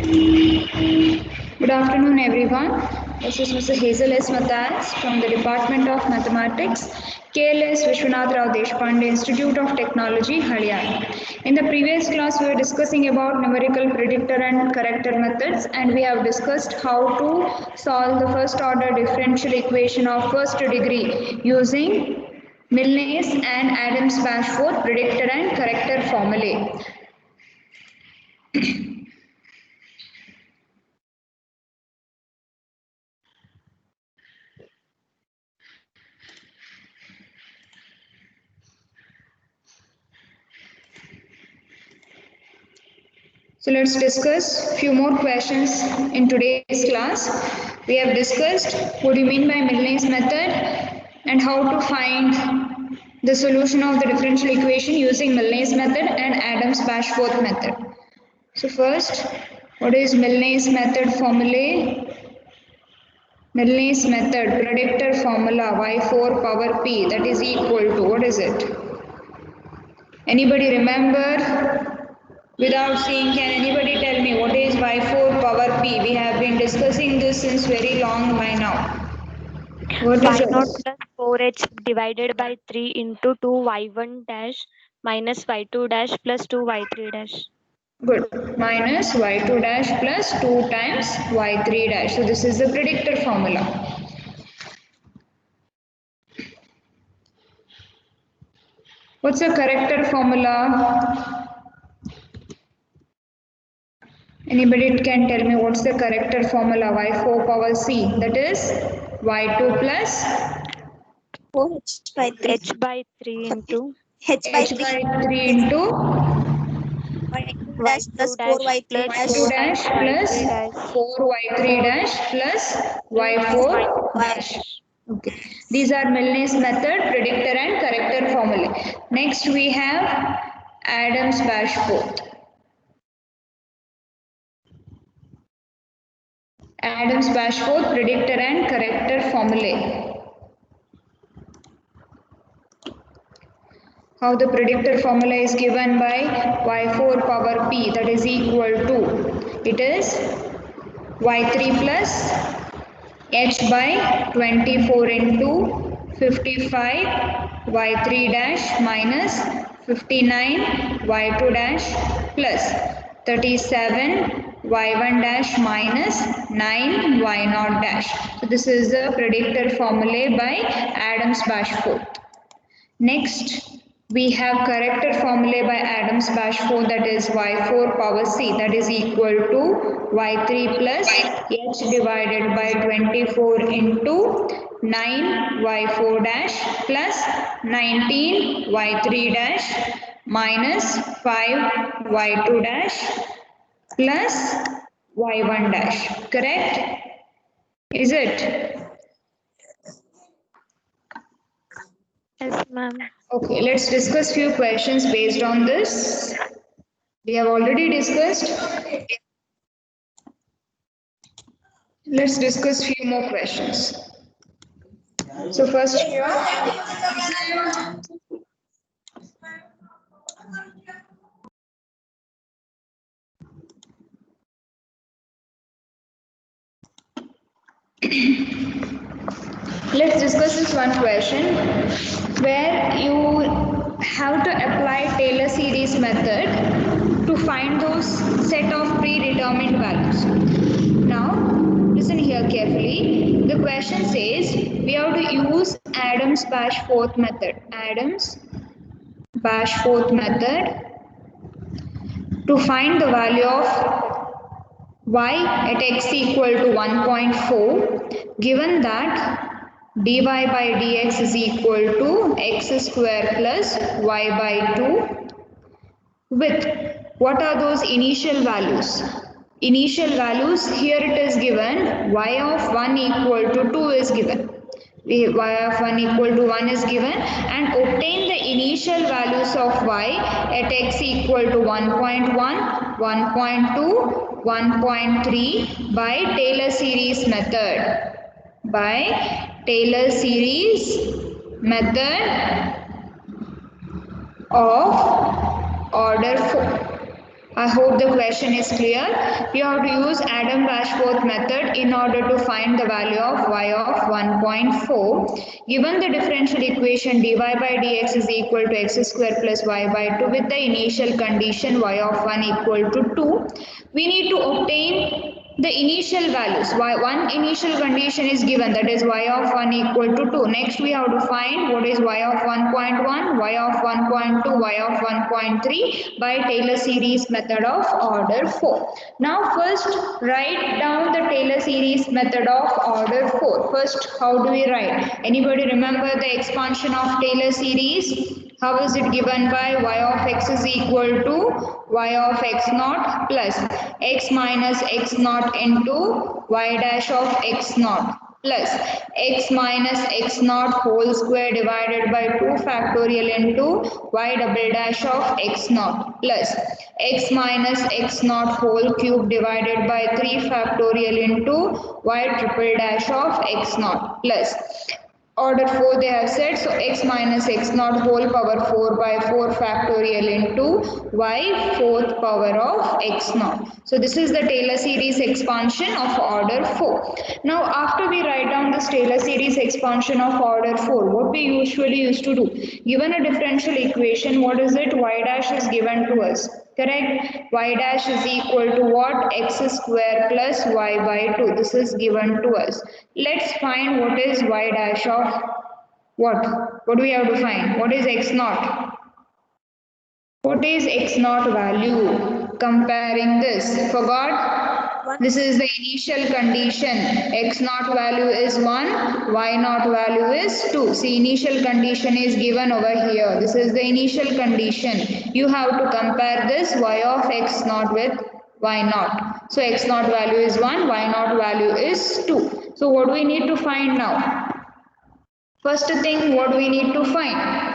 Good afternoon, everyone. This is Mr. Hazel S. Matthias from the Department of Mathematics, KLS Vishwanath Rao Deshpande Institute of Technology, Haryana. In the previous class, we were discussing about numerical predictor and corrector methods, and we have discussed how to solve the first order differential equation of first degree using Milne's and Adams-Bashforth predictor and corrector formulae. So let's discuss few more questions in today's class. We have discussed what do you mean by Milne's method and how to find the solution of the differential equation using Milne's method and Adams-Bashforth method. So first, what is Milne's method formulae? Milne's method predictor formula y4 power p, that is equal to, what is it? Anybody remember? Without seeing, can anybody tell me what is y4 power p? We have been discussing this since very long by now. What is y0 it? plus 4h divided by 3 into 2y1 dash minus y2 dash plus 2y3 dash. Good. Minus y2 dash plus 2 times y3 dash. So this is the predictor formula. What's the corrector formula? Anybody can tell me what's the corrector formula? Y4 power c. That is y2 plus 4h by 3. h by 3 into H by h 3 by 3 into y2 dash plus y2 dash 4y3 plus dash 2 4 dash plus y3 dash 4y3 dash plus y4 dash. Okay. These are Milne's method, predictor and corrector formulae. Next we have Adams-Bashforth. Adams-Bashforth predictor and corrector formulae. How the predictor formula is given by y4 power p, that is equal to, it is y3 plus h by 24 into 55 y3 dash minus 59 y2 dash plus 37 y1 dash minus 9 y0 dash. So this is the predictor formulae by Adams-Bashforth. Next, we have corrector formulae by Adams-Bashforth, that is y4 power c, that is equal to y3 plus h divided by 24 into 9 y4 dash plus 19 y3 dash minus 5 y2 dash plus y1 dash. Correct? Is it? yes ma'am. Okay, let's discuss few questions based on this. We have already discussed. Let's discuss few more questions. So first, let's discuss this one question where you have to apply Taylor series method to find those set of predetermined values. Now, listen here carefully. The question says we have to use Adams-Bashforth method. Adams-Bashforth method to find the value of y at x equal to 1.4, given that dy by dx is equal to x square plus y by 2, with what are those initial values? Initial values, here it is given y of 1 equal to 2 is given. Y of 1 equal to 1 is given, and obtain the initial values of y at x equal to 1.1, 1.2, 1.3 by Taylor series method. By Taylor series method of order 4. I hope the question is clear. You have to use Adam-Bashforth method in order to find the value of y of 1.4. Given the differential equation dy by dx is equal to x square plus y by 2 with the initial condition y of 1 equal to 2, we need to obtain the initial values. One initial condition is given, that is y of 1 equal to 2. Next we have to find what is y of 1.1, y of 1.2, y of 1.3 by Taylor series method of order 4. Now first write down the Taylor series method of order 4. First, how do we write? Anybody remember the expansion of Taylor series? How is it given? By y of x is equal to y of x naught plus x minus x naught into y dash of x naught plus x minus x naught whole square divided by 2 factorial into y double dash of x naught plus x minus x naught whole cube divided by 3 factorial into y triple dash of x naught plus order 4 they have said, so x minus x naught whole power 4 by 4 factorial into y fourth power of x naught. So this is the Taylor series expansion of order 4. Now after we write down this Taylor series expansion of order 4, what we usually used to do, given a differential equation, what is it? Y dash is given to us. Correct? Y dash is equal to what? X square plus y by 2. This is given to us. Let's find what is y dash of what? What do we have to find? What is x naught? What is x naught value? Comparing this. Forgot? This is the initial condition. X naught value is 1, y naught value is 2. See, initial condition is given over here. This is the initial condition. You have to compare this y of x naught with y naught. So x naught value is 1, y naught value is 2. So what do we need to find now? First thing, what do we need to find?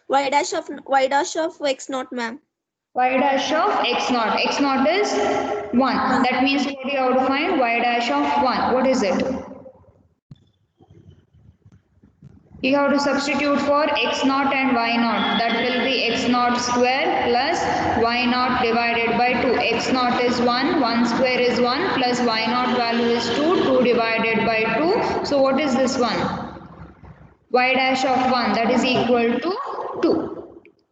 y dash of x naught, ma'am. Y dash of x naught. X naught is 1. That means what do you have to find? Y dash of 1. What is it? You have to substitute for x naught and y naught. That will be x naught square plus y naught divided by 2. X naught is 1, 1 square is 1 plus y naught value is 2, 2 divided by 2. So what is this one? Y dash of 1, that is equal to 2.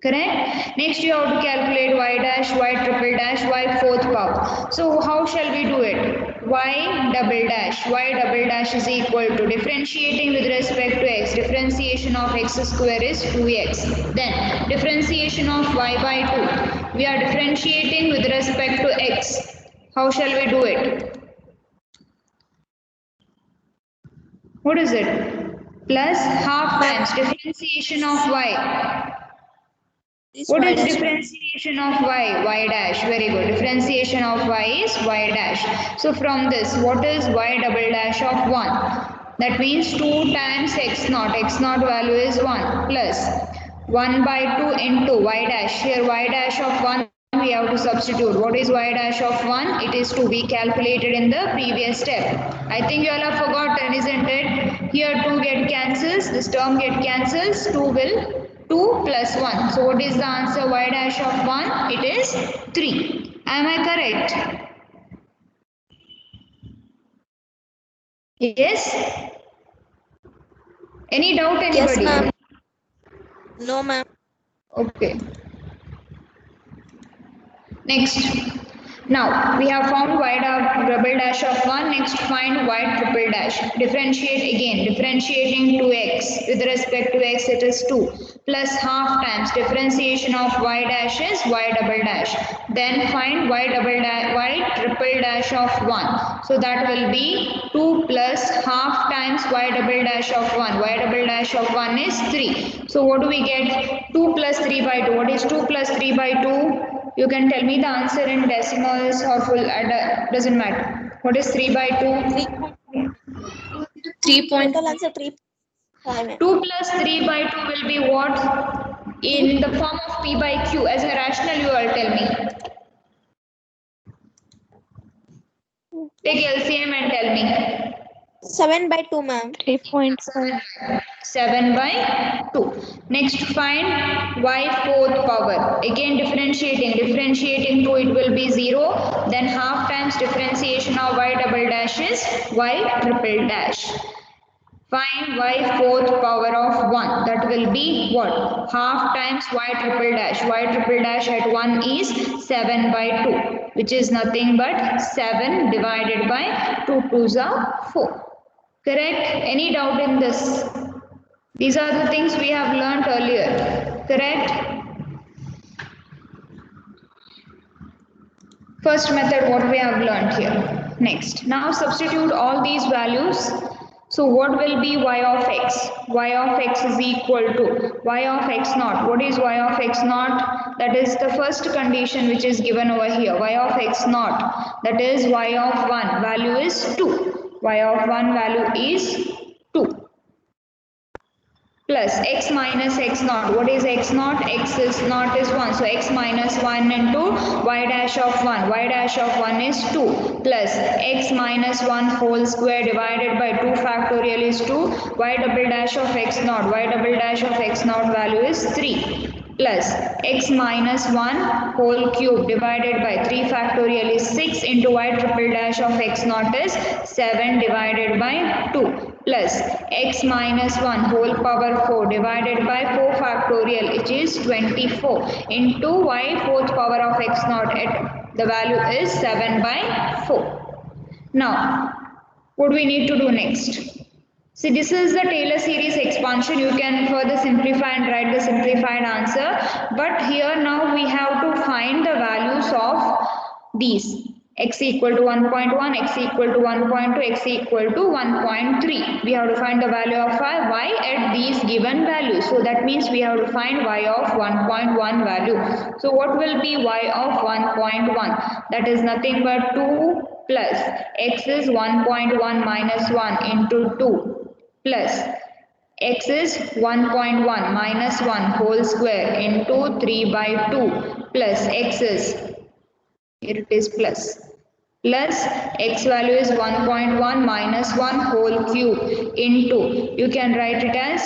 Correct? Next you have to calculate y dash, y triple dash, y fourth power. So how shall we do it? Y double dash. Y double dash is equal to differentiating with respect to x. Differentiation of x square is 2x. Then differentiation of y by 2. We are differentiating with respect to x. How shall we do it? What is it? Plus half times differentiation of y. What is differentiation of y? Y dash. Very good. Differentiation of y is y dash. So from this, what is y double dash of 1? That means 2 times x naught. X naught value is 1 plus 1 by 2 into y dash. Here y dash of 1 we have to substitute. What is y dash of 1? It is to be calculated in the previous step. I think you all have forgotten, isn't it? Here 2 get cancels. This term get cancels. 2 will 2 plus 1. So what is the answer? Y dash of 1? It is 3. Am I correct? Yes? Any doubt, anybody? Yes, ma'am. No, ma'am. Okay. Next. Now we have found y double dash of 1. Next find y triple dash. Differentiate again. Differentiating 2x. With respect to x it is 2. Plus half times differentiation of y dash is y double dash. Then find y triple dash of 1. So that will be 2 plus half times y double dash of 1. Y double dash of 1 is 3. So what do we get? 2 plus 3 by 2. What is 2 plus 3 by 2? You can tell me the answer in decimals or full, doesn't matter. What is 3 by 2? 3 point. Total answer 3. 2 plus 3 by 2 will be what? In the form of p by q. As a rational, you all tell me. Take LCM and tell me. 7 by 2, ma'am. 3.5. 7 by 2. Next, find y fourth power. Again differentiating 2, it will be 0. Then half times differentiation of y double dash is y triple dash. Find y fourth power of 1. That will be what? Half times y triple dash. Y triple dash at 1 is 7 by 2, which is nothing but 7 divided by 2 2s are 4. Correct? Any doubt in this? These are the things we have learnt earlier. Correct? First method what we have learnt here. Next. Now substitute all these values. So what will be y of x? Y of x is equal to y of x naught. What is y of x naught? That is the first condition which is given over here. Y of x naught. That is y of 1 value is 2. Y of 1 value is 2. Plus x minus x naught. What is x naught? X is naught is 1. So x minus 1 into y dash of 1. Y dash of 1 is 2. Plus x minus 1 whole square divided by 2 factorial is 2. Y double dash of x naught. Y double dash of x naught value is 3. Plus x minus 1 whole cube divided by 3 factorial is 6 into y triple dash of x naught is 7 divided by 2. Plus x minus 1 whole power 4 divided by 4 factorial, which is 24 into y fourth power of x naught. The value is 7 by 4. Now, what we need to do next? See, this is the Taylor series expansion. You can further simplify and write the simplified answer. But here now we have to find the values of these. X equal to 1.1, x equal to 1.2, x equal to 1.3. We have to find the value of y at these given values. So that means we have to find y of 1.1 value. So what will be y of 1.1? That is nothing but 2 plus x is 1.1 minus 1 into 2 plus x is 1.1 minus 1 whole square into 3 by 2 plus x is, here it is plus x value is 1.1 minus 1 whole cube into, you can write it as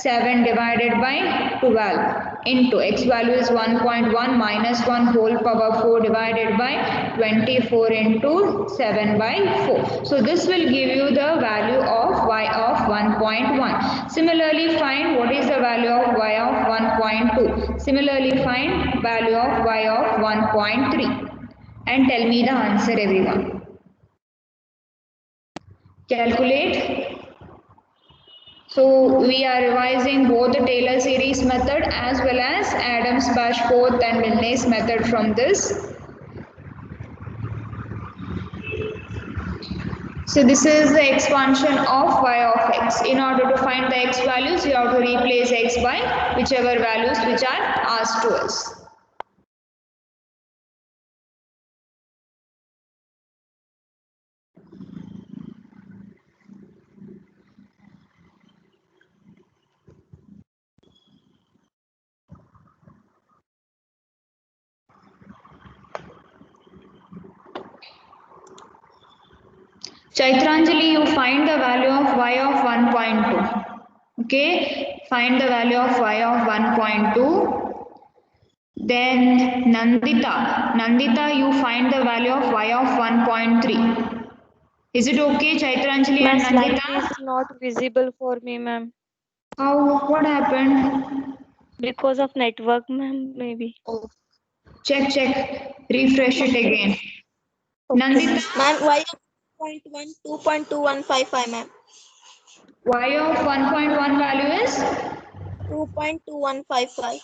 7 divided by 12 into x value is 1.1 minus 1 whole power 4 divided by 24 into 7 by 4. So this will give you the value of y of 1.1. Similarly, find what is the value of y of 1.2. Similarly, find value of y of 1.3. And tell me the answer, everyone. Calculate. So we are revising both the Taylor series method as well as Adams-Bashforth and Milne's method from this. So this is the expansion of y of x. In order to find the x values, you have to replace x by whichever values which are asked to us. Chaitranjali, you find the value of y of 1.2. Okay, find the value of y of 1.2. Then Nandita, you find the value of y of 1.3. Is it okay, Chaitranjali My and slide Nandita? is not visible for me, ma'am. How? What happened? Because of network, ma'am, maybe. Check. Refresh it again. Nandita, Ma'am, y of 2.1, 2.2155, ma'am. y of 1.1 value is 2.2155.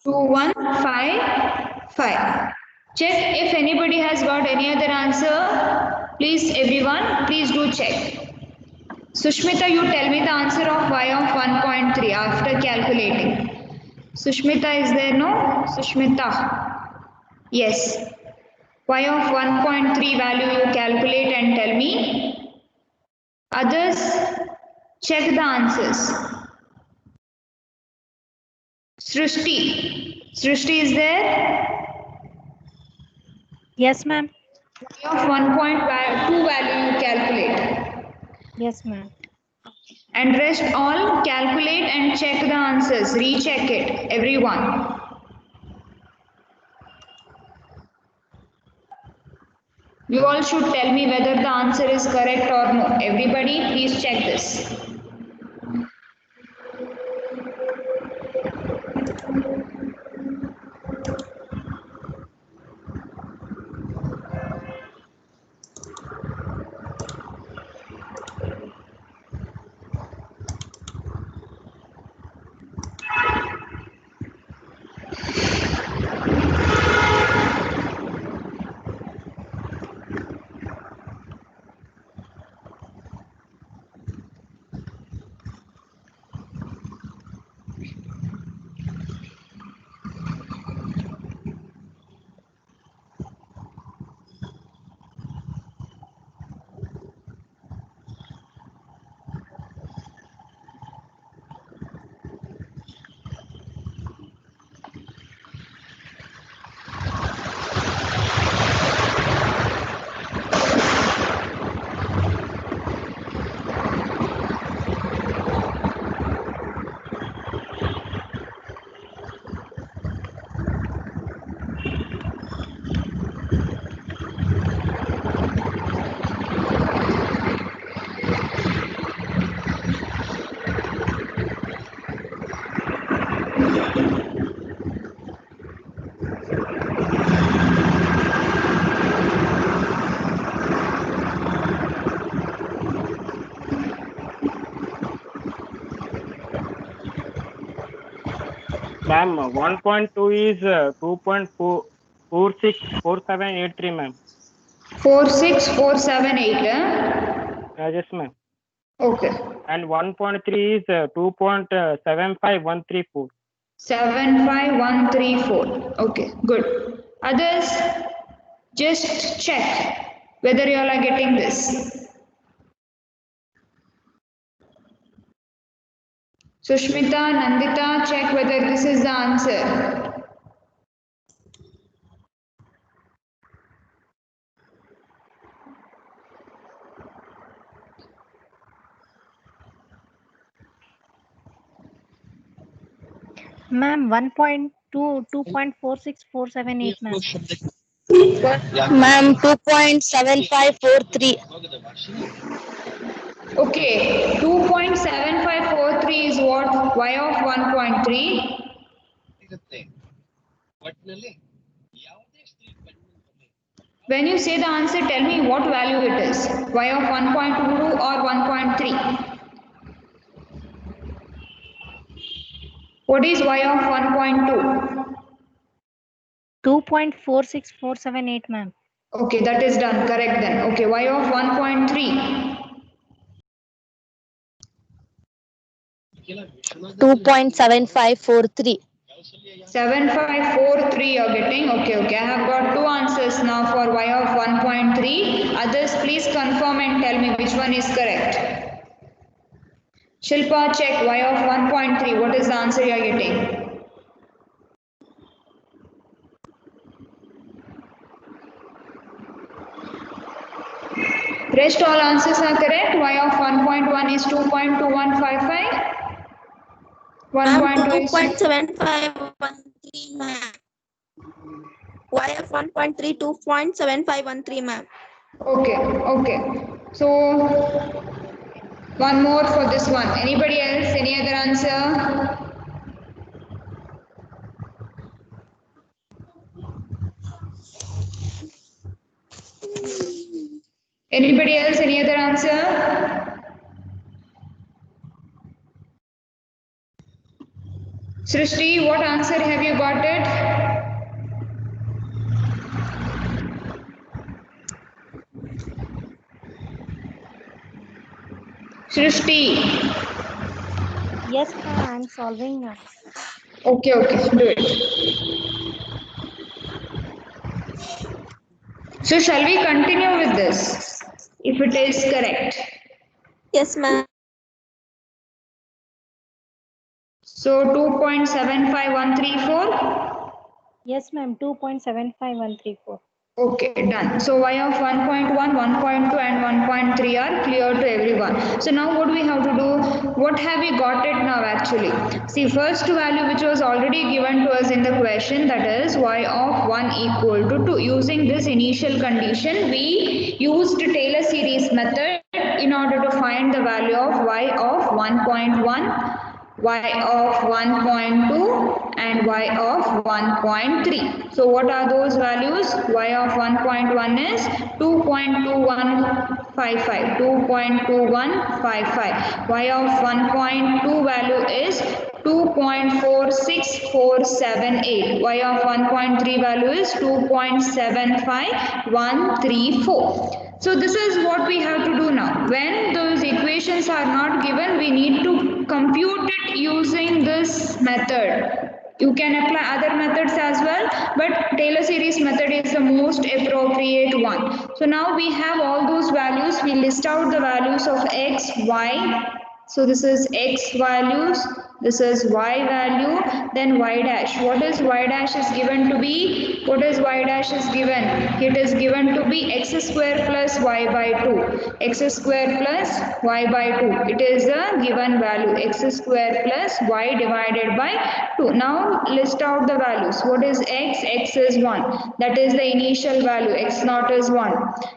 2155. Check if anybody has got any other answer. Please, everyone, please do check. Sushmita, you tell me the answer of y of 1.3 after calculating. Sushmita is there, no? Sushmita. Yes. Y of 1.3 value you calculate and tell me. Others, check the answers. Srishti is there? Yes, ma'am. Y of 1.2 value you calculate. Yes, ma'am. And rest all calculate and check the answers. Recheck it, everyone. You all should tell me whether the answer is correct or no. Everybody, please check this. Ma'am, 1.2 is 2.464783, ma'am. 46478. Yes, ma'am. Okay. And 1.3 is 2.75134. 75134. Okay, good. Others, just check whether you all are getting this. Sushmita, Nandita, check whether this is the answer. Ma'am, 1.2, 2.46478, ma'am. Ma'am, 2.7543. Okay, 2.7543 is what? Y of 1.3. When you say the answer, tell me what value it is. Y of 1.22 or 1.3? What is Y of 1.2? 2.46478, ma'am. Okay, that is done. Correct then. Okay, Y of 1.3. 2.7543. 7543 you're getting. Okay, okay. I have got two answers now for Y of 1.3. Others, please confirm and tell me which one is correct. Shilpa, check Y of 1.3. What is the answer you are getting? Rest all answers are correct. Y of 1.1 is 2.2155. Ma'am, 1.2 is 2.7513, ma'am. Y of 1.3, 2.7513, ma'am. okay, okay. So one more for this one. Anybody else? Any other answer? Anybody else? Any other answer? Srishti, what answer have you got it? Srishti. Yes, ma'am. I'm solving now. Okay, okay, do it. So shall we continue with this? If it is correct. Yes, ma'am. So 2.75134. Yes, ma'am. 2.75134. Okay, done. So y of 1.1, 1.2 and 1.3 are clear to everyone. So now what we have to do, what have we got it now actually? See, first value which was already given to us in the question, that is y of 1 equal to 2. Using this initial condition, we used Taylor series method in order to find the value of y of 1.1, y of 1.2 and y of 1.3. So what are those values? Y of 1.1 is 2.2155, 2.2155. Y of 1.2 value is 2.46478. Y of 1.3 value is 2.75134. So this is what we have to do now. When those equations are not given, we need to compute it using this method. You can apply other methods as well, but Taylor series method is the most appropriate one. So now we have all those values. We list out the values of x, y. So this is x values, this is y value, then y dash. What is y dash is given to be? What is y dash is given? It is given to be x square plus y by 2. X square plus y by 2. It is a given value. X square plus y divided by 2. Now list out the values. What is x? X is 1. That is the initial value. X naught is 1.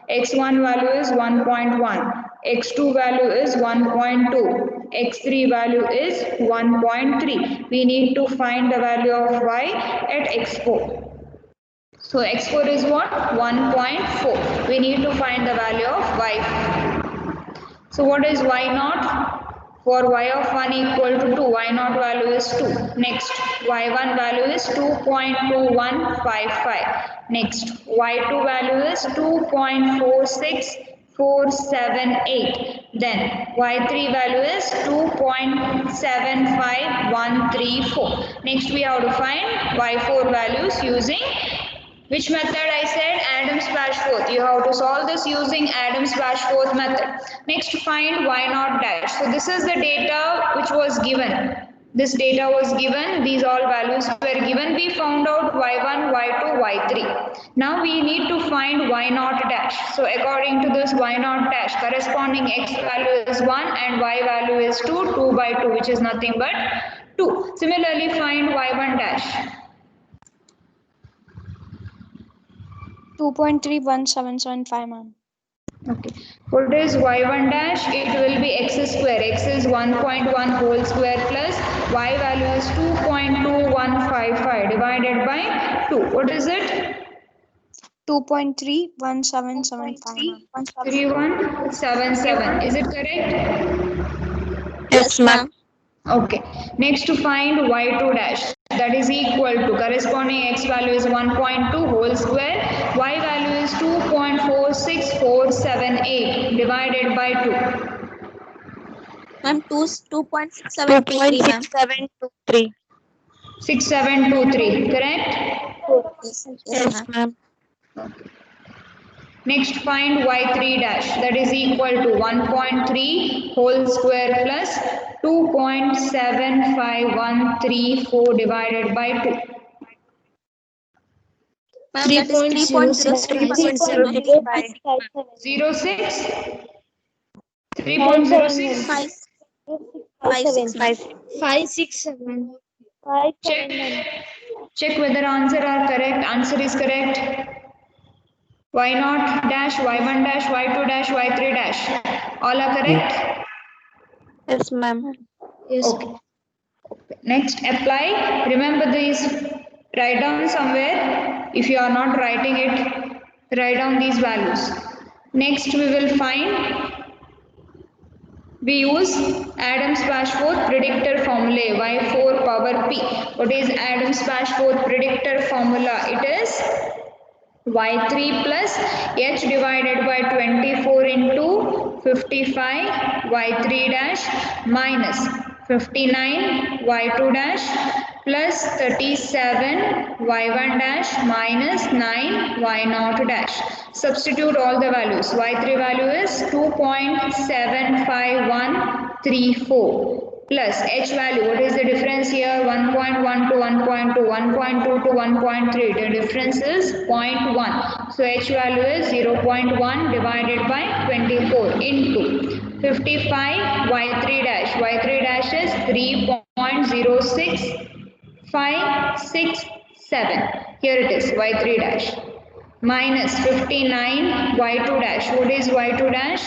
X1 value is 1.1. X2 value is 1.2. X3 value is 1.3. We need to find the value of y at x4. So x4 is what? 1.4. We need to find the value of y. So what is y naught? For y of 1 equal to 2, y naught value is 2. Next, y1 value is 2.2155. Next, y2 value is 2.46478. Then y3 value is 2.75134. Next, we have to find y4 values using which method I said? Adams-Bashforth. You have to solve this using Adams-Bashforth method. Next, find y naught dash. So this is the data which was given. This data was given. These all values were given. We found out y1, y2, y3. Now we need to find y naught dash. So according to this y naught dash, corresponding x value is 1 and y value is 2, 2 by 2, which is nothing but 2. Similarly, find y1 dash. 2.31775, ma'am. Okay. What is y1 dash? It will be x square. X is 1.1 whole square plus y value is 2.2155 divided by 2. What is it? 2.31775, ma'am. 3177. Is it correct? Yes, ma'am. Okay. Next to find y2 dash. That is equal to corresponding x value is 1.2 whole square. Y value is 2.46478 divided by 2. Ma'am, 2.6723, ma'am. 2.6723. 6723. Correct? Yes, ma'am. Next, find y3 dash. That is equal to 1.3 whole square plus 2.75134 divided by 2. Ma'am, that is 3.0657. 06? 3.06? 567. Check. Check whether answer are correct. Answer is correct. Y naught dash, y1 dash, y2 dash, y3 dash. All are correct? Yes, ma'am. Yes. Okay. Next, apply. Remember these. Write down somewhere. If you are not writing it, write down these values. Next, we will find. We use Adams-Bashforth predictor formula y4 power p. What is Adams-Bashforth predictor formula? It is y3 plus h divided by 24 into 55 y3 dash minus 59 y2 dash plus 37 y1 dash minus 9 y naught dash. Substitute all the values. Y3 value is 2.75134 plus h value. What is the difference here? 1.1 to 1.2, 1.2 to 1.3. The difference is 0.1. So h value is 0.1 divided by 24 into 55 y3 dash. Y3 dash is 3.06567. Here it is y3 dash minus 59 y2 dash. What is y2 dash?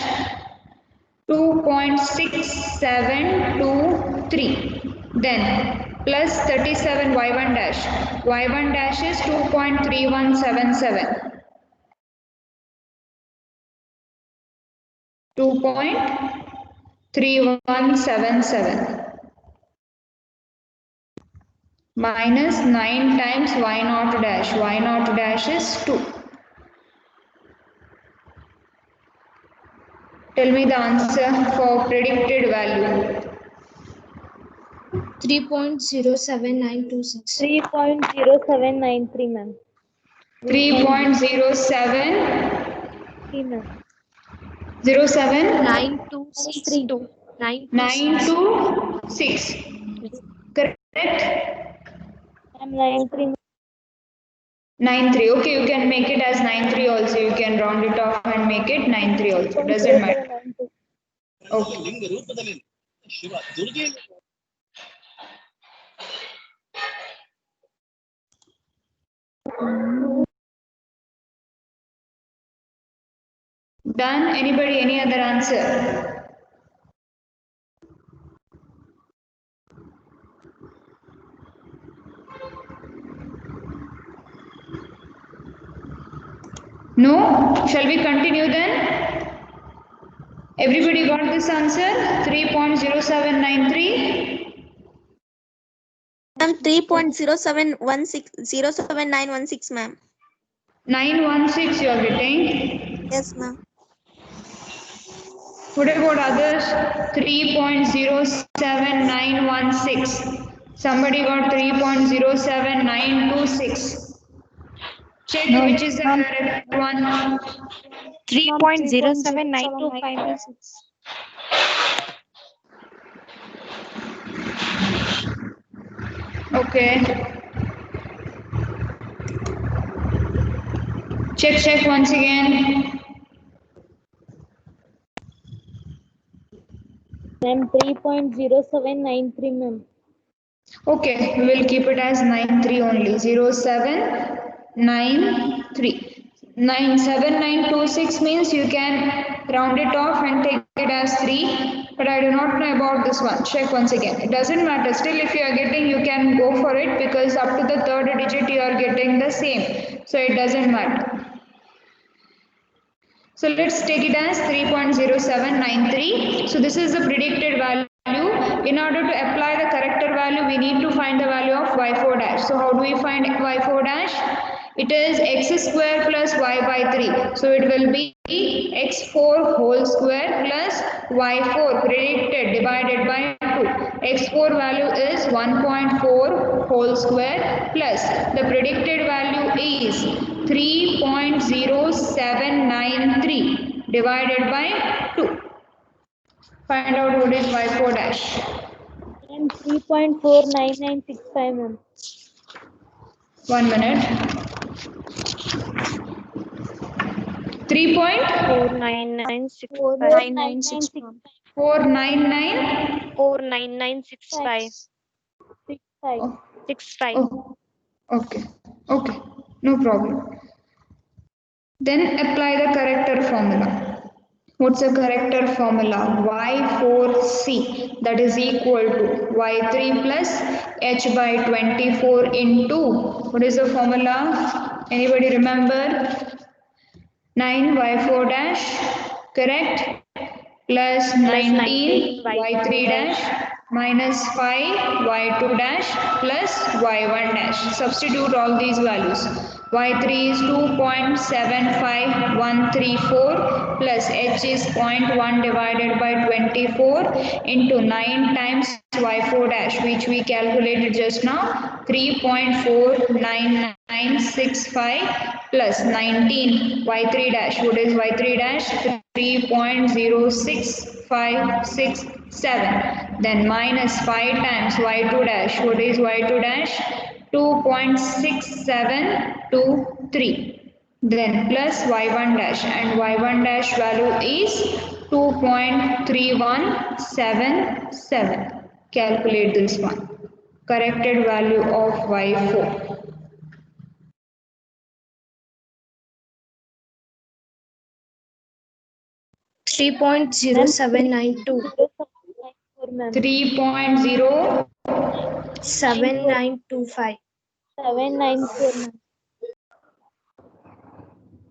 2.6723. Then plus 37 y1 dash. Y1 dash is 2.3177. 2.3177 minus 9 times y0 dash. Y0 dash is 2. Tell me the answer for predicted value. 3.07926. 3.0793, ma'am. 3.07 ma'am. 07 9262. 926. Correct? Ma'am, 93. 93. Okay, you can make it as 93 also. You can round it off and make it 93 also. Doesn't matter. Okay. Done? Anybody? Any other answer? No? Shall we continue then? Everybody got this answer? 3.0793? Ma'am, 3.071607916, ma'am. 916 you are getting. Yes, ma'am. What about others? 3.07916. Somebody got 3.07926. Check which is the correct one. 3.07925. Okay. Check once again. Ma'am, 3.0793, ma'am. Okay, we will keep it as 93 only. 0793. 97926 means you can round it off and take it as 3. But I do not know about this one. Check once again. It doesn't matter. Still, if you are getting, you can go for it because up to the third digit you are getting the same. So it doesn't matter. So let's take it as 3.0793. So this is the predicted value. In order to apply the corrector value, we need to find the value of y4 dash. So how do we find y4 dash? It is x square plus y by 3. So it will be x4 whole square plus y4 predicted divided by 2. x4 value is 1.4 whole square plus the predicted value is 3.0793 divided by 2. Find out what is y4 dash. Ma'am, 3.49965, ma'am. 1 minute. 3.49965. 49965. 49965. 65. Oh, 65. oh, okay, okay, no problem. Then apply the corrector formula. What's the corrector formula? Y4C that is equal to Y3 plus H by 24 into, what is the formula? Anybody remember? 9 Y4 dash, correct? Plus 19 Y3 dash minus 5 Y2 dash plus Y1 dash. Substitute all these values. Y3 is 2.75134 plus H is 0.1 divided by 24 into 9 times Y4 dash, which we calculated just now, 3.49965 plus 19 Y3 dash. What is Y3 dash? 3.06567 7. Then minus 5 times y2 dash. What is y2 dash? 2.6723. Then plus y1 dash, and y1 dash value is 2.3177. Calculate this one. Corrected value of y4. 3.0792. 3.0 7925. 794.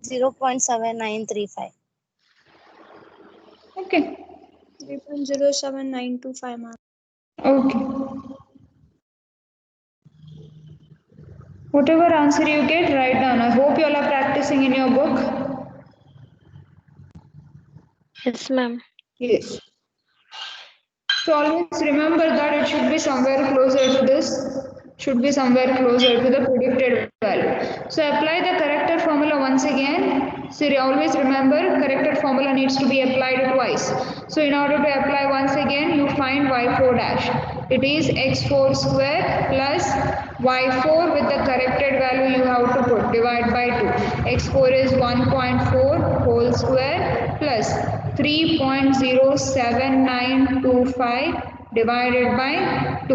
0.7935. Okay. 3.07925, ma'am. Okay. Whatever answer you get, write down. I hope you all are practicing in your book. Yes, ma'am. Yes. So always remember that it should be somewhere closer to this, should be somewhere closer to the predicted value. So apply the corrected formula once again. So you always remember corrected formula needs to be applied twice. So in order to apply once again, you find y4 dash. It is x4 square plus y4 with the corrected value you have to put, divide by 2. x4 is 1.4 whole square plus 3.07925 divided by 2.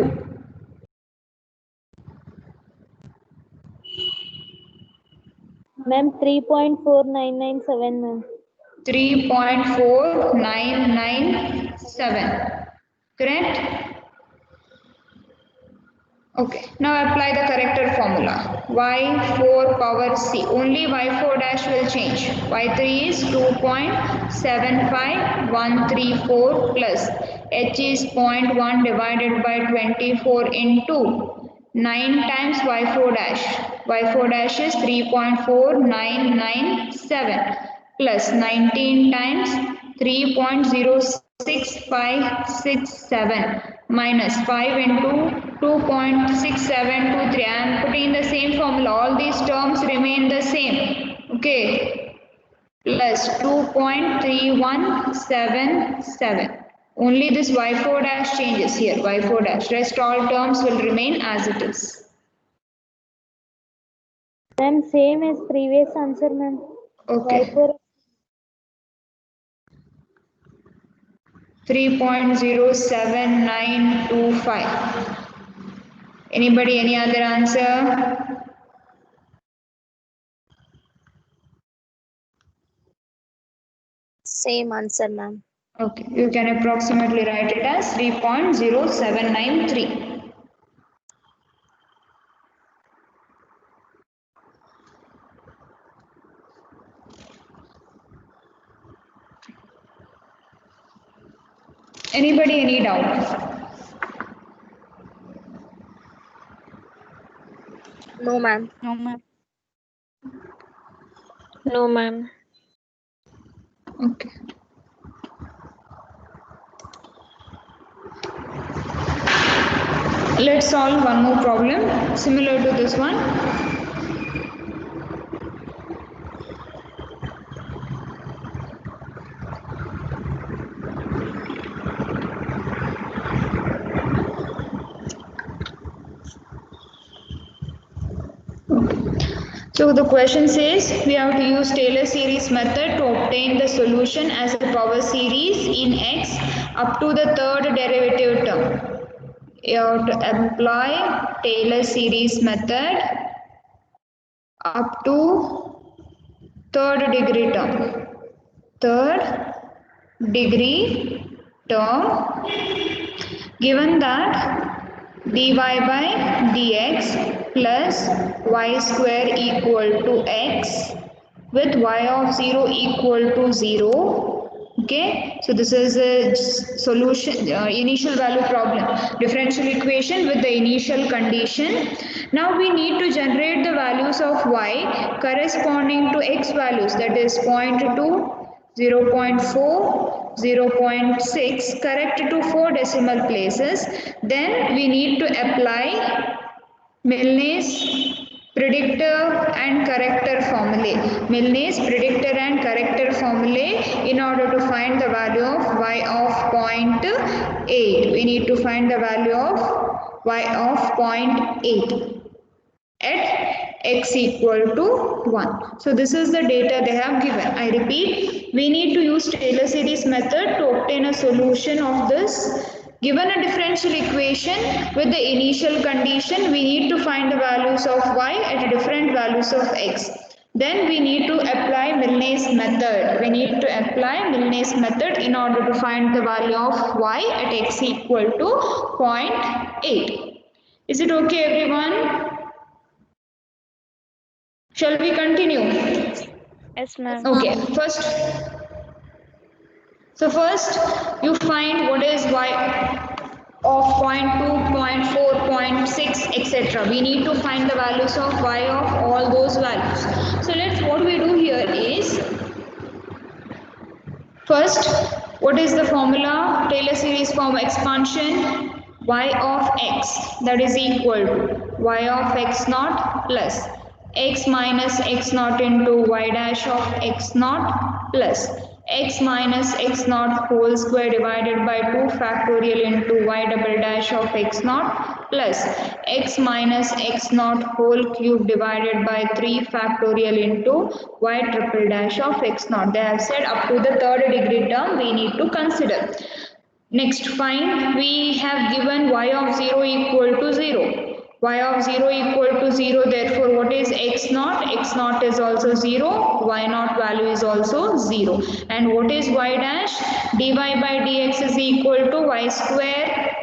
Ma'am, 3.4997, ma'am. 3.4997. Correct? Okay, now apply the corrected formula. y4 power c. Only y4 dash will change. y3 is 2.75134 plus h is 0.1 divided by 24 into 9 times y4 dash. y4 dash is 3.4997 plus 19 times 3.06567 minus 5 into 2.6723. I am putting the same formula. All these terms remain the same. Okay. Plus 2.3177. Only this y4 dash changes here. y4 dash. Rest all terms will remain as it is. Ma'am, same as previous answer, ma'am. Okay. Y4. 3.07925. Anybody, any other answer? Same answer, ma'am. Okay, you can approximately write it as 3.0793. Anybody, any doubt? No, ma'am. No, ma'am. No, ma'am. Okay. Let's solve one more problem similar to this one. So the question says we have to use Taylor series method to obtain the solution as a power series in x up to the third derivative term. You have to apply Taylor series method up to third degree term. Third degree term, given that dy by dx plus y square equal to x with y of 0 equal to 0. Okay, so this is a solution, initial value problem, differential equation with the initial condition. Now we need to generate the values of y corresponding to x values, that is 0.2, 0.4, 0.6, correct to 4 decimal places. Then we need to apply Milne's predictor and corrector formulae. Milne's predictor and corrector formulae in order to find the value of y of 0.8. We need to find the value of y of 0.8 at x equal to 1. So this is the data they have given. I repeat, we need to use Taylor series method to obtain a solution of this. Given a differential equation with the initial condition, we need to find the values of y at different values of x. Then we need to apply Milne's method. We need to apply Milne's method in order to find the value of y at x equal to 0.8. Is it okay, everyone? Shall we continue? Yes, ma'am. Okay, first you find what is y of 0.2, 0.4, 0.6, etc. We need to find the values of y of all those values. So what we do here is, first, what is the formula? Taylor series form expansion. Y of x, that is equal to y of x naught plus x minus x naught into y dash of x naught plus x minus x naught whole square divided by 2 factorial into y double dash of x naught plus x minus x naught whole cube divided by 3 factorial into y triple dash of x naught. They have said up to the third degree term we need to consider. Next, find, we have given y of 0 equal to 0. Y of 0 equal to 0, therefore what is x naught? X naught is also 0, y naught value is also 0. And what is y dash? Dy by dx is equal to y square.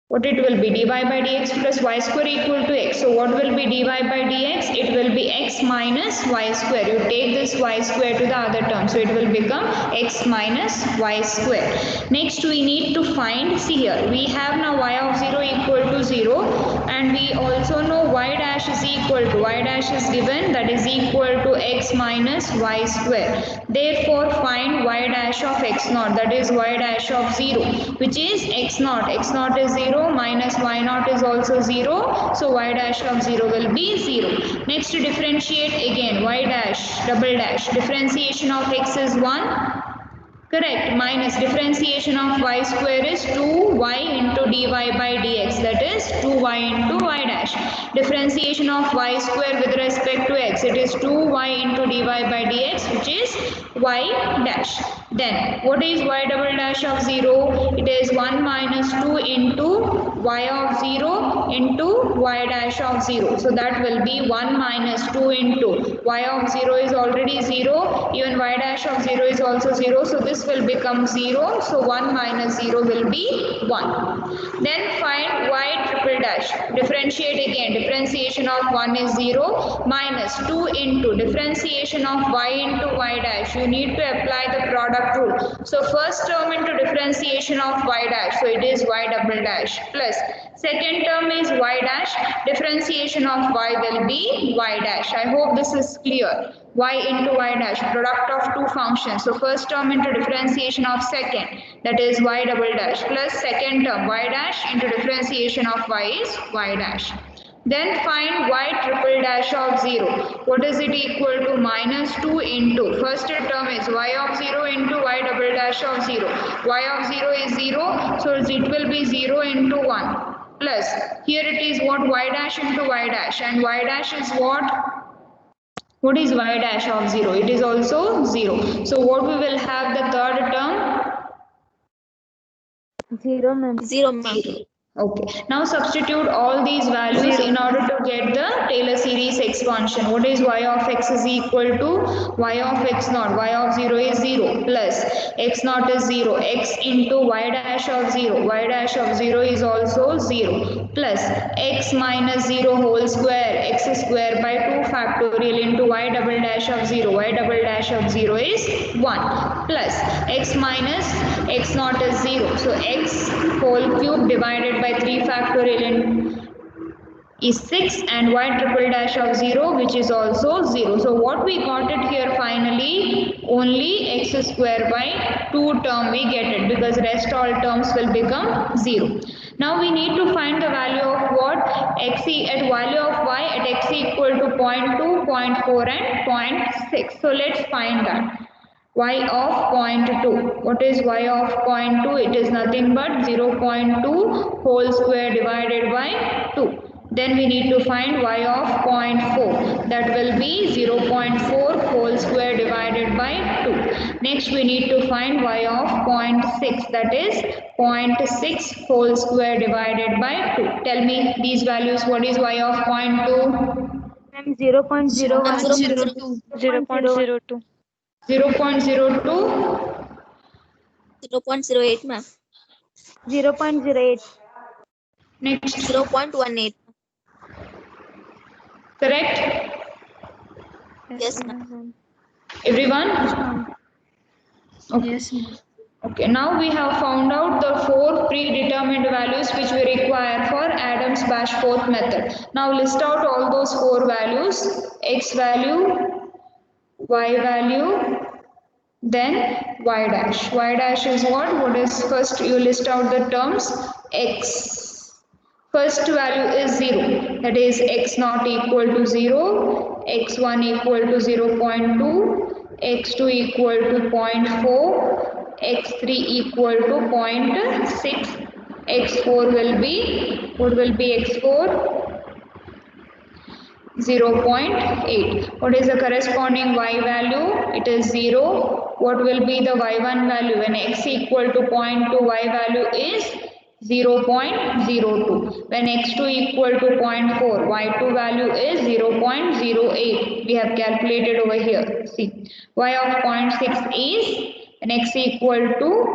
What it will be? Dy by dx plus y square equal to x. So what will be dy by dx? It will be x minus y square. You take this y square to the other term. So it will become x minus y square. Next we need to find, see here, we have now y of 0 equal to 0 and we also know y dash is equal to, y dash is given, that is equal to x minus y square. Therefore find y dash of x naught, that is y dash of 0, which is x naught. X naught is 0 minus y naught is also 0, so y dash of 0 will be 0. Next to differentiate again, y dash double dash, differentiation of x is 1, correct, minus differentiation of y square is 2y into dy by dx, that is 2y into y dash. Differentiation of y square with respect to x, it is 2y into dy by dx, which is y dash. Then what is y double dash of 0? It is 1 minus 2 into y of 0 into y dash of 0. So that will be 1 minus 2 into y of 0 is already 0, even y dash of 0 is also 0. So this will become 0. So 1 minus 0 will be 1. Then find y triple dash. Differentiate again. Differentiation of 1 is 0 minus 2 into differentiation of y into y dash. You need to apply the product rule. So first term into differentiation of y dash. So it is y double dash plus second term is y dash. Differentiation of y will be y dash. I hope this is clear. Y into y dash, product of two functions. So first term into differentiation of second, that is y double dash, plus second term y dash into differentiation of y is y dash. Then find y triple dash of 0. What is it equal to? Minus 2 into, first term is y of 0 into y double dash of 0. Y of 0 is 0, so it will be 0 into 1. Plus, here it is what? Y dash into y dash, and y dash is what? What is y dash of 0? It is also 0. So what we will have the third term? 0, ma'am. 0, ma'am. Okay, now substitute all these values in order to get the Taylor series expansion. What is y of x is equal to y of x naught? Y of 0 is 0 plus x naught is 0, x into y dash of 0. Y dash of 0 is also 0 plus x minus 0 whole square, x square by 2 factorial into y double dash of 0. Y double dash of 0 is 1 plus x minus x naught is 0. So x whole cube divided by 3 factorial in is 6 and y triple dash of 0 which is also 0. So what we got it here finally, only x square by 2 term we get it, because rest all terms will become 0. Now we need to find the value of what? At value of y at x equal to 0.2, 0.4 and 0.6. So let's find that. Y of 0.2. What is y of 0.2? It is nothing but 0.2 whole square divided by 2. Then we need to find y of 0.4. That will be 0.4 whole square divided by 2. Next we need to find y of 0.6. That is 0.6 whole square divided by 2. Tell me these values. What is y of 0.2? 0.01. 0.02. 0.02. 0.02. 0.08, ma'am. 0.08. Next, 0.18. correct? Yes, ma'am. Everyone? Okay. Yes, ma'am. Okay, now we have found out the 4 predetermined values which we require for Adams-Bashforth method. Now list out all those 4 values: x value, y value, then y dash. Y dash is what? What is first? You list out the terms. X. First value is 0. That is x not equal to 0, x1 equal to 0.2, x2 equal to 0.4, x3 equal to 0.6, x4 will be, what will be x4? 0.8. What is the corresponding y value? It is 0. What will be the y1 value? When x equal to 0.2, y value is 0.02. When x2 equal to 0.4, y2 value is 0.08. We have calculated over here. See, y of 0.6 is when x equal to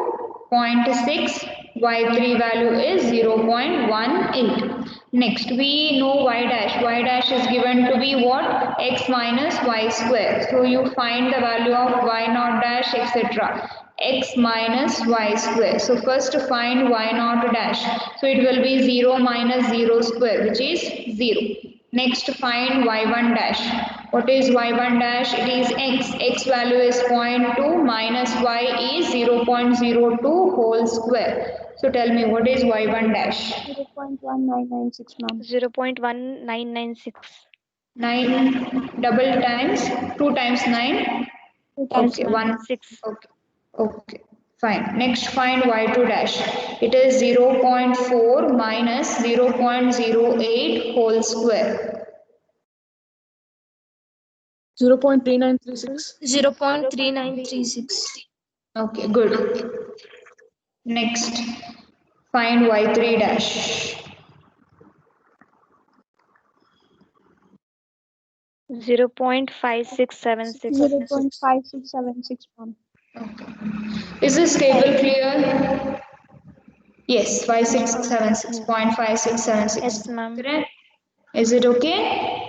0.6, y3 value is 0.18. Next, we know y dash. Y dash is given to be what? X minus y square. So you find the value of y naught dash, etc. X minus y square. So first find y naught dash. So it will be 0 minus 0 square, which is 0. Next find y1 dash. What is y1 dash? It is x. X value is 0.2 minus y is 0.02 whole square. So tell me what is y1 dash? 0.1996, ma'am. 0.1996. 9 double times 2 times 9. Okay, 1. 6. Okay. Okay. Fine. Next find y2 dash. It is 0.4 minus 0.08 whole square. 0.3936. 0.3936. Okay, good. Next find y3 dash. 0.5676. 0.5676, ma'am. Okay. Is this table clear? Yes, 5676.5676. Yes, ma'am. Correct? Is it okay?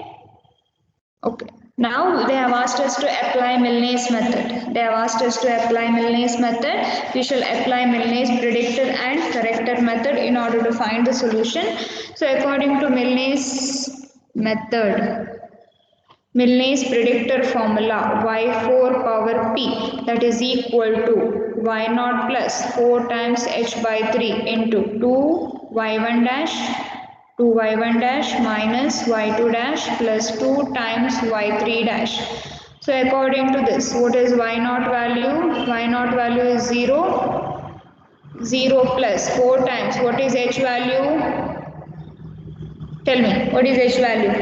Okay. Now they have asked us to apply Milne's method. They have asked us to apply Milne's method. We shall apply Milne's predictor and corrector method in order to find the solution. So according to Milne's method, Milne's predictor formula y4 power p, that is equal to y naught plus 4 times h by 3 into 2 y1 dash 2 y1 dash minus y2 dash plus 2 times y3 dash. So according to this, what is y naught value? Y naught value is 0. 0 plus 4 times, what is h value? Tell me, what is h value?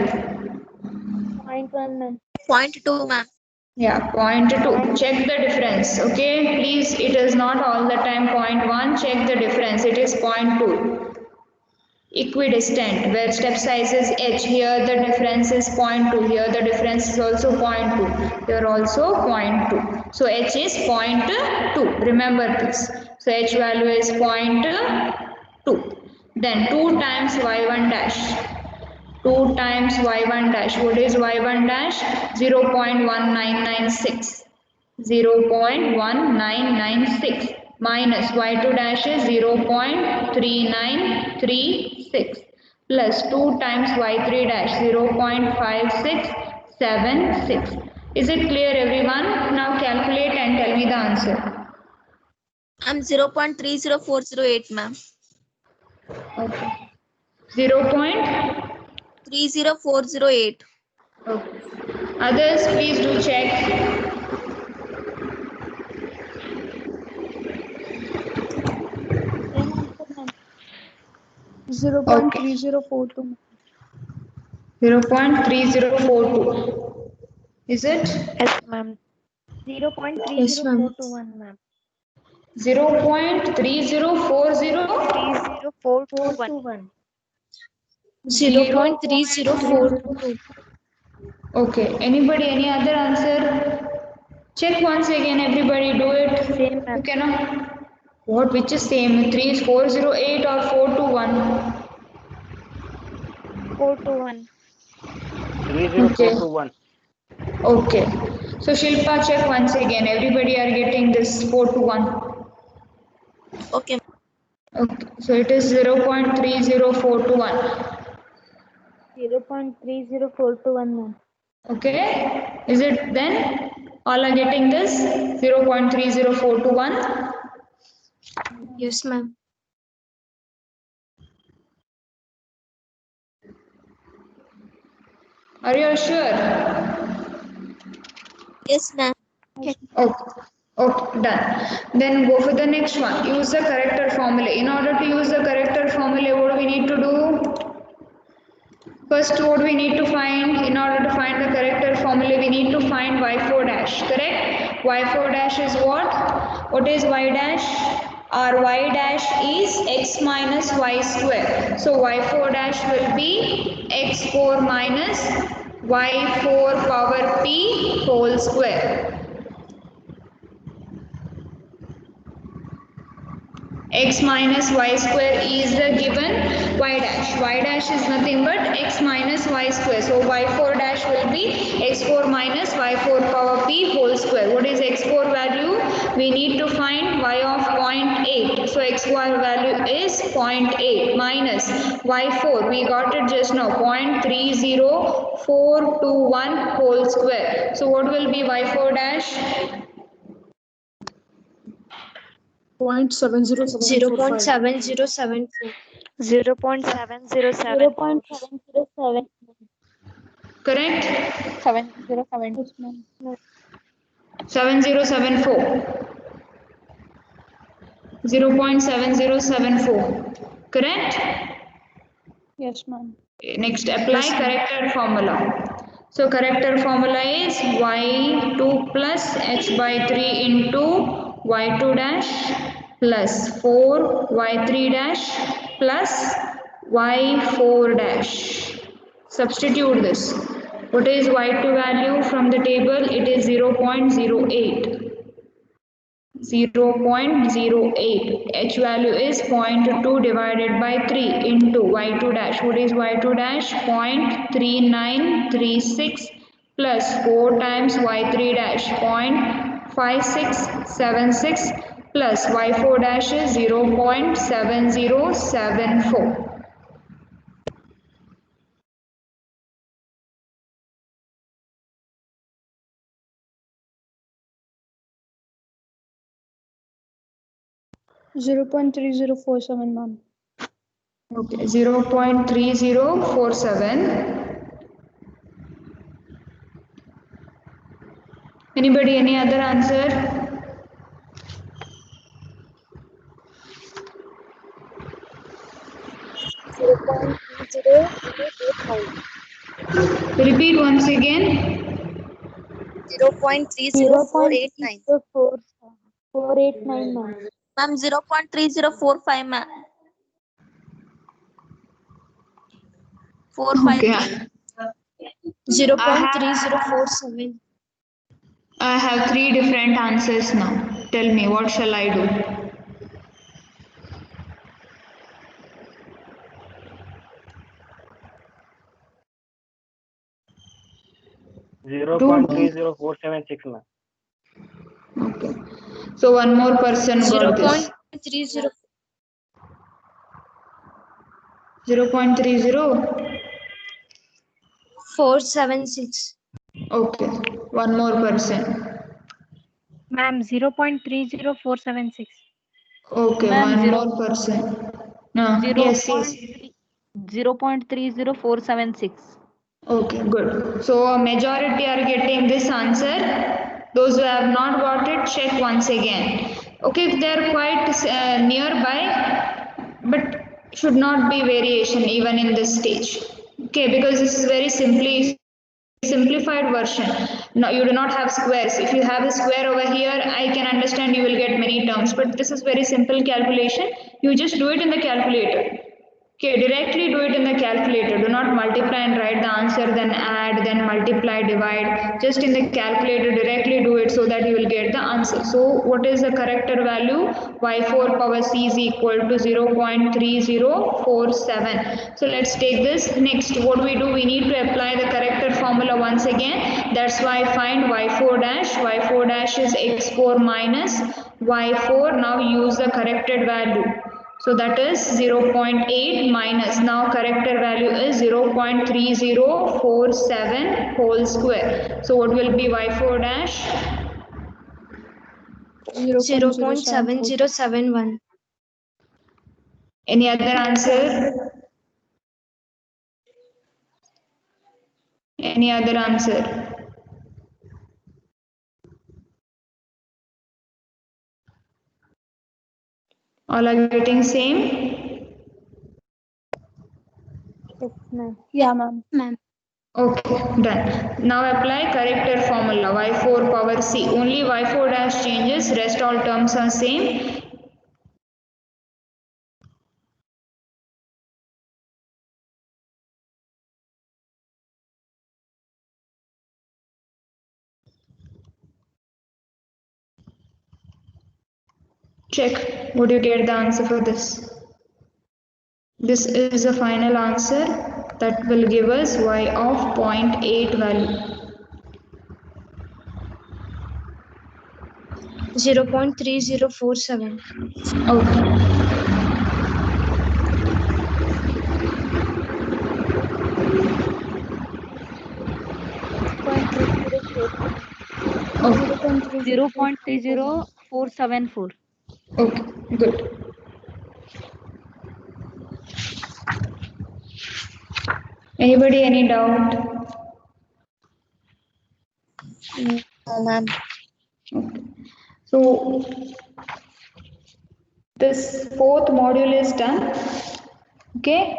0.19. 0.2, ma'am. Yeah, 0.2. Check the difference. Okay, please, it is not all the time 0.1. Check the difference. It is 0.2. Equidistant, where step size is h. Here the difference is 0.2. Here the difference is also 0.2. Here also 0.2. So h is 0.2. Remember this. So h value is 0.2. Then 2 times y1 dash. 2 times y1 dash. What is y1 dash? 0.1996. 0.1996 minus y2 dash is 0.3936. plus 2 times y3 dash 0.5676. Is it clear, everyone? Now calculate and tell me the answer. I'm 0.30408, ma'am. Okay. 0. 30408. Okay. Others, please do check. Same answer, ma'am. 0.3042. Okay. 0.3042. Is it? Yes, ma'am. 0.30421, ma'am. 0.3040. 30421. 0.304. Okay. Anybody, any other answer? Check once again, everybody do it. Same, You ma'am. cannot. What, which is same? 3408 or 421? 421. 30421. Okay. So Shilpa, check once again. Everybody are getting this 421. Okay. Okay. So it is 0.30421. 0.30421, ma'am. Okay. Is it then? All are getting this 0.30421. Yes, ma'am. Are you sure? Yes, ma'am. Okay. Okay, done. Then go for the next one. Use the character formula. In order to use the character formula, what do we need to do? First, what we need to find? In order to find the character formula, we need to find y4 dash, correct? Y4 dash is what? What is y dash? Our y dash is x minus y square. So y4 dash will be x4 minus y4 power p whole square. X minus y square is the given y dash. Y dash is nothing but x minus y square. So y4 dash will be x4 minus y4 power p whole square. What is x4 value? We need to find y of 0.8. So x4 value is 0.8 minus y4. We got it just now, 0.30421 whole square. So what will be y4 dash? 0.7074. 0.7074. 0.707. Correct? 707. Yes, ma'am. 7074. 0.7074. Correct? Yes, ma'am. Next, apply character formula. So character formula is y2 plus h by 3 into y2 dash plus 4 y3 dash plus y4 dash. Substitute this. What is y2 value from the table? It is 0.08. 0.08. H value is 0.2 divided by 3 into y2 dash. What is y2 dash? 0.3936 plus 4 times y3 dash 0.5676 plus y4 dash is 0.7074. Zero 0.3047, ma'am. Okay, 0.3047. Anybody, any other answer? Repeat once again. 0.30489. 489, ma'am. Ma'am, 0.3045, ma'am. 453. Okay. 0.3047. I have three different answers now. Tell me, what shall I do? Do. 0.30476, ma'am. Okay. So one more person got this. 0.30. 0.30. 476. Okay, one more person. Ma'am, 0.30476. Okay, Ma'am, one more person. No, yes, yes. 0.30476. Okay, good. So a majority are getting this answer. Those who have not got it, check once again. Okay, they are quite nearby, but should not be variation even in this stage. Okay, because this is very simplified version. No, you do not have squares. If you have a square over here, I can understand you will get many terms, but this is very simple calculation. You just do it in the calculator. Okay, directly do it in the calculator. Do not multiply and write the answer, then add, then multiply, divide. Just in the calculator, directly do it so that you will get the answer. So, what is the correct value? Y4 power c is equal to 0.3047. So, let's take this. Next, what we do? We need to apply the corrected formula once again. That's why find y4 dash. Y4 dash is x4 minus y4. Now, use the corrected value. So that is 0.8 minus, now corrected value is 0.3047 whole square. So what will be y4 dash? 0.7071. Any other answer? Any other answer? All are getting same? Yes, ma'am. Yeah, ma'am. Okay, done. Now apply corrected formula y4 power c. Only y4 dash changes, rest all terms are same. Check, would you get the answer for this? This is the final answer that will give us y of 0.8 value. 0.3047. Okay. Okay. 0.30474. Okay, good. Anybody any doubt? No, ma'am. Okay. So this fourth module is done. Okay.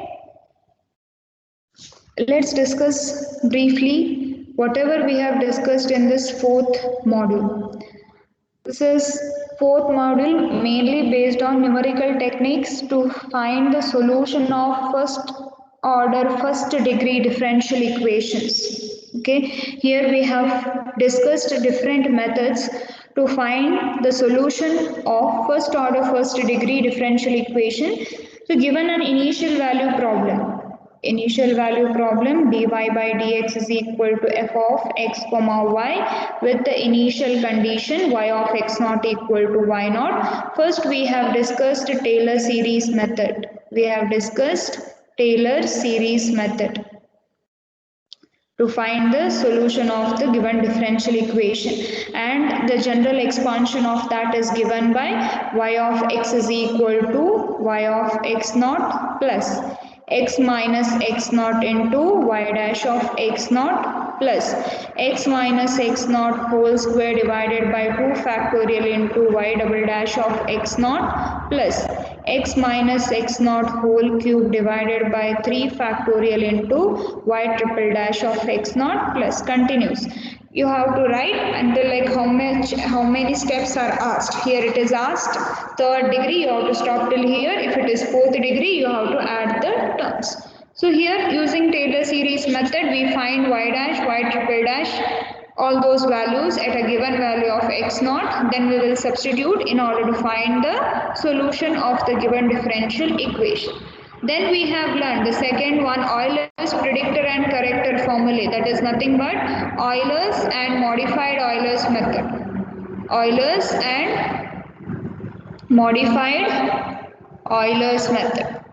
Let's discuss briefly whatever we have discussed in this fourth module. This is fourth module mainly based on numerical techniques to find the solution of first degree differential equations. Okay, here we have discussed different methods to find the solution of first degree differential equation. So given an initial value problem, dy by dx is equal to f of x comma y with the initial condition y of x not equal to y naught. First we have discussed Taylor series method. To find the solution of the given differential equation, and the general expansion of that is given by y of x is equal to y of x naught plus x minus x naught into y dash of x naught plus x minus x naught whole square divided by 2 factorial into y double dash of x naught plus x minus x naught whole cube divided by 3 factorial into y triple dash of x naught plus continues. You have to write until like how many steps are asked. Here it is asked third degree, you have to stop till here. If it is fourth degree, you have to add the terms. So here using Taylor series method, we find y dash, y triple dash, all those values at a given value of x naught. Then we will substitute in order to find the solution of the given differential equation. Then we have learned the second one, Euler's predictor and corrector formulae. That is nothing but Euler's and modified Euler's method. Euler's and modified Euler's method.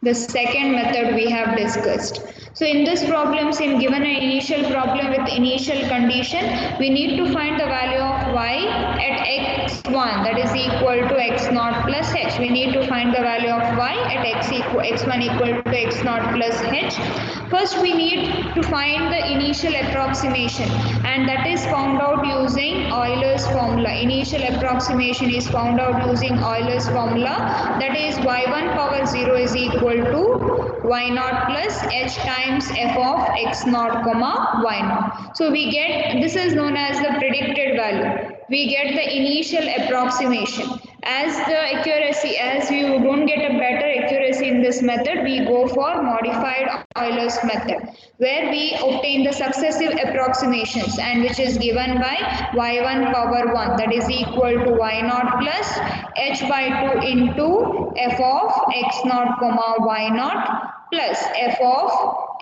The second method we have discussed. So in this problem, since given an initial problem with initial condition, we need to find the value of y at x1, that is equal to x0 plus h. We need to find the value of y at x1 equal to x0 plus h. First we need to find the initial approximation, and that is found out using Euler's formula. Initial approximation is found out using Euler's formula, that is y1 power 0 is equal to y0 plus h times f of x0 comma y0. So we get, this is known as the predicted value. We get the initial approximation. As the accuracy, as you don't get a better accuracy in this method, we go for modified Euler's method, where we obtain the successive approximations, and which is given by y1 power 1, that is equal to y0 plus h by 2 into f of x0 comma y0 plus f of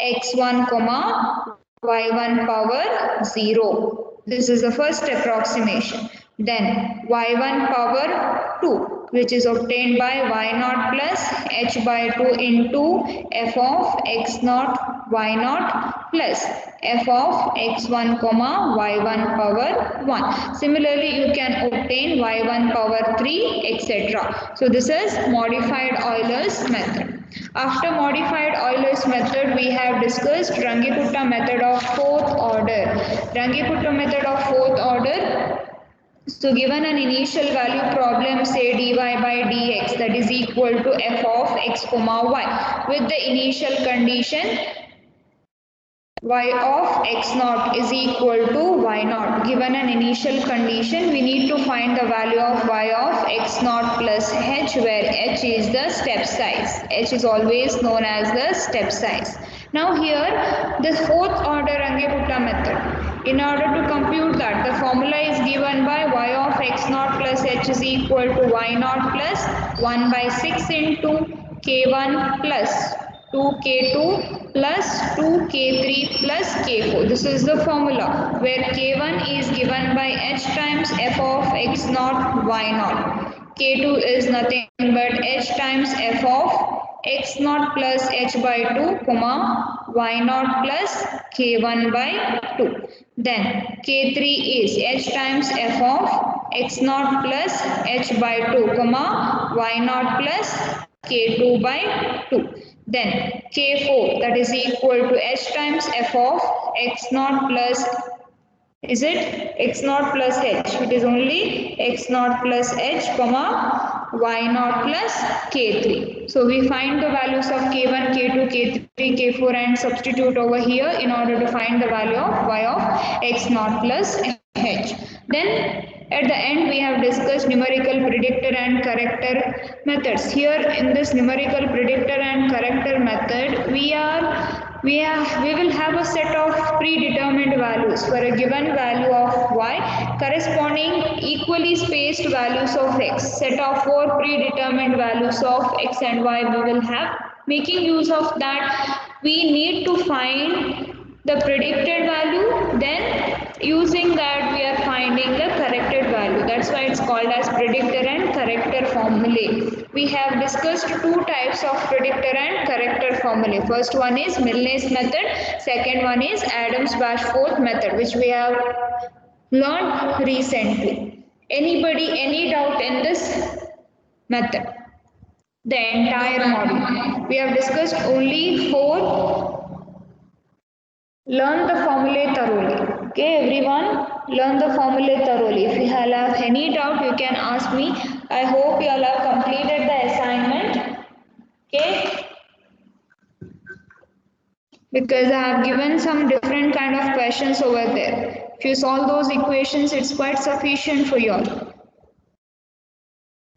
x1 comma y1 power 0. This is the first approximation. Then y1 power 2, which is obtained by y0 plus h by 2 into f of x0 y0 plus f of x1 comma y1 power 1. Similarly, you can obtain y1 power 3, etc. So this is modified Euler's method. After modified Euler's method, we have discussed Runge-Kutta method of fourth order. Runge-Kutta method of fourth order. So given an initial value problem, say dy by dx, that is equal to f of x comma y, with the initial condition y of x0 is equal to y0. Given an initial condition, we need to find the value of y of x0 plus h, where h is the step size. H is always known as the step size. Now here, the fourth order Runge-Kutta method. In order to compute that, the formula is given by y of x0 plus h is equal to y0 plus 1 by 6 into k1 plus 2k2 plus 2k3 plus k4. This is the formula, where k1 is given by h times f of x0 y0. k2 is nothing but h times f of x0 plus h by 2 comma y0 plus k1 by 2. Then k3 is h times f of x0 plus h by 2 comma y0 plus k2 by 2. Then k4, that is equal to h times f of x0 plus, is it x0 plus h? It is only x0 plus h comma y0 plus k3. So we find the values of k1, k2, k3, k4 and substitute over here in order to find the value of y of x0 plus h. Then at the end, we have discussed numerical predictor and corrector methods. Here in this numerical predictor and corrector method, we will have a set of predetermined values for a given value of y corresponding equally spaced values of x. Set of 4 predetermined values of x and y we will have. Making use of that, we need to find the predicted value, then using that we are finding the corrected value. That's why it's called as predictor and corrector formulae. We have discussed two types of predictor and corrector formulae. First one is Milne's method, second one is Adams-Bashforth method, which we have learned recently. Anybody, any doubt in this method? The entire module. We have discussed only 4. Learn the formulae thoroughly. Okay, everyone, learn the formulae thoroughly. If you have any doubt, you can ask me. I hope you all have completed the assignment. Okay, because I have given some different kind of questions over there. If you solve those equations, it's quite sufficient for you all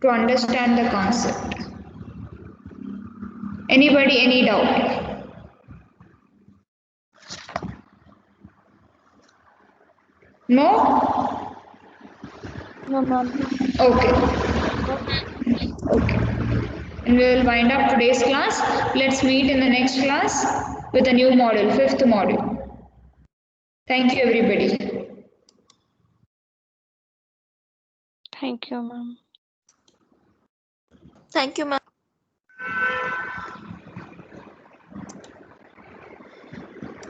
to understand the concept. Anybody, any doubt? No? No, ma'am. Okay. Okay. And we will wind up today's class. Let's meet in the next class with a new module, 5th module. Thank you, everybody. Thank you, ma'am. Thank you, ma'am.